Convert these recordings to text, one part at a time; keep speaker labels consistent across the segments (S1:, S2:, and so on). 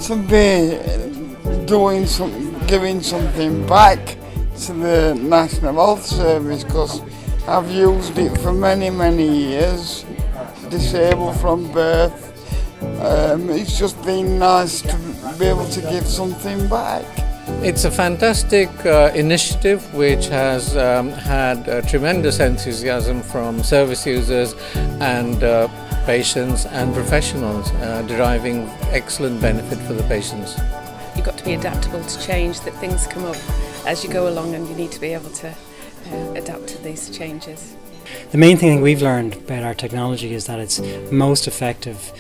S1: to be giving something back to the National Health Service, because I've used it for many, many years, disabled from birth. It's just been nice to be able to give something back.
S2: It's a fantastic initiative which has had tremendous enthusiasm from service users and patients and professionals, deriving excellent benefit for the patients.
S3: You've got to be adaptable to change, that things come up as you go along and you need to be able to adapt to these changes.
S4: The main thing we've learned about our technology is that it's most effective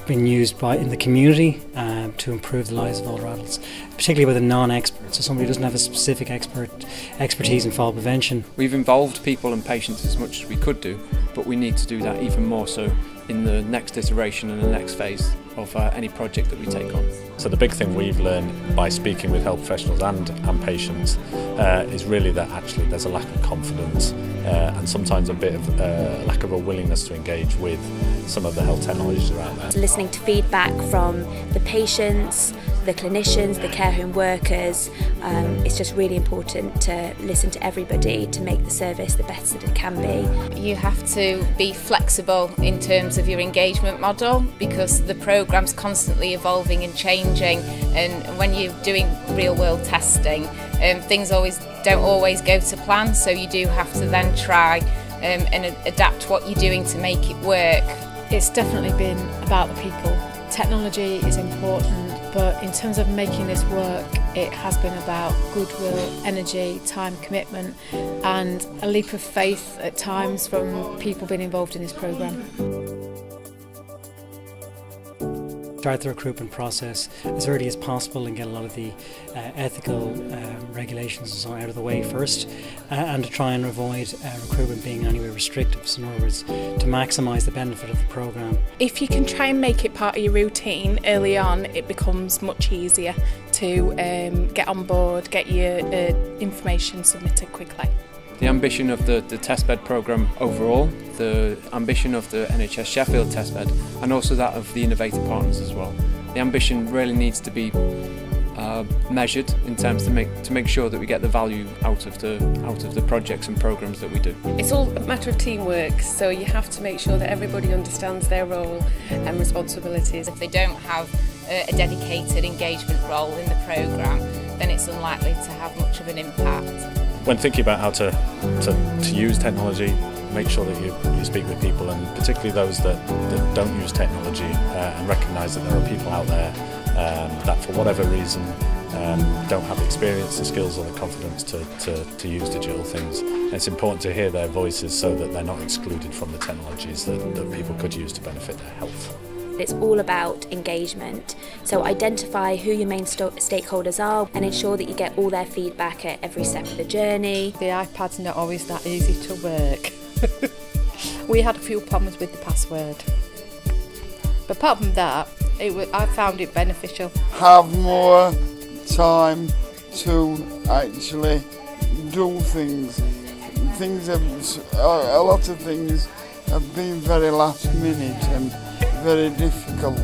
S4: when used in the community to improve the lives of older adults, particularly with a non-expert, so somebody who doesn't have a specific expertise in fall prevention.
S5: We've involved people and patients as much as we could do, but we need to do that even more so in the next iteration and the next phase of any project that we take on.
S6: So the big thing we've learned by speaking with health professionals and patients is really that actually there's a lack of confidence and sometimes a bit of lack of a willingness to engage with some of the health technologies around there.
S7: Listening to feedback from the patients, the clinicians, the care home workers, it's just really important to listen to everybody to make the service the best that it can be.
S8: You have to be flexible in terms of your engagement model, because the programme's constantly evolving and changing, and when you're doing real world testing, things don't always go to plan, so you do have to then try and adapt what you're doing to make it work.
S9: It's definitely been about the people. Technology is important, but in terms of making this work, it has been about goodwill, energy, time commitment, and a leap of faith at times from people being involved in this programme.
S4: Start the recruitment process as early as possible and get a lot of the ethical regulations and so on out of the way first, and to try and avoid recruitment being anywhere restrictive. So in other words, to maximise the benefit of the programme.
S10: If you can try and make it part of your routine early on, it becomes much easier to get on board, get your information submitted quickly.
S5: The ambition of the testbed programme overall, the ambition of the NHS Sheffield testbed, and also that of the innovator partners as well. The ambition really needs to be measured in terms to make sure that we get the value out of the projects and programmes that we do.
S3: It's all a matter of teamwork, so you have to make sure that everybody understands their role and responsibilities.
S8: If they don't have a dedicated engagement role in the programme, then it's unlikely to have much of an impact.
S6: When thinking about how to use technology, make sure that you speak with people, and particularly those that don't use technology, and recognise that there are people out there that for whatever reason don't have the experience, the skills or the confidence to use digital things. And it's important to hear their voices so that they're not excluded from the technologies that people could use to benefit their health.
S7: It's all about engagement, so identify who your main stakeholders are and ensure that you get all their feedback at every step of the journey.
S9: The iPad's not always that easy to work. We had a few problems with the password, but apart from that, I found it beneficial.
S1: Have more time to actually do things. A lot of things have been very last minute and very difficult.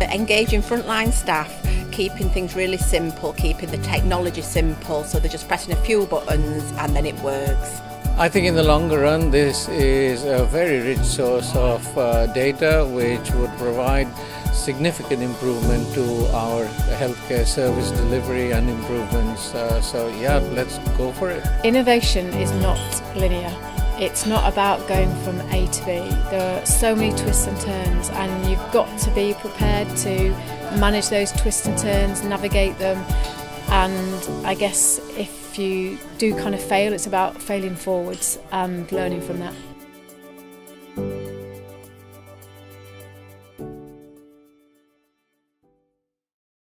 S11: Engaging frontline staff, keeping things really simple, keeping the technology simple, so they're just pressing a few buttons and then it works.
S2: I think in the longer run this is a very rich source of data which would provide significant improvement to our healthcare service delivery and improvements. So yeah, let's go for it.
S9: Innovation is not linear. It's not about going from A to B. There are so many twists and turns, and you've got to be prepared to manage those twists and turns, navigate them, and I guess if you do kind of fail, it's about failing forwards and learning from that.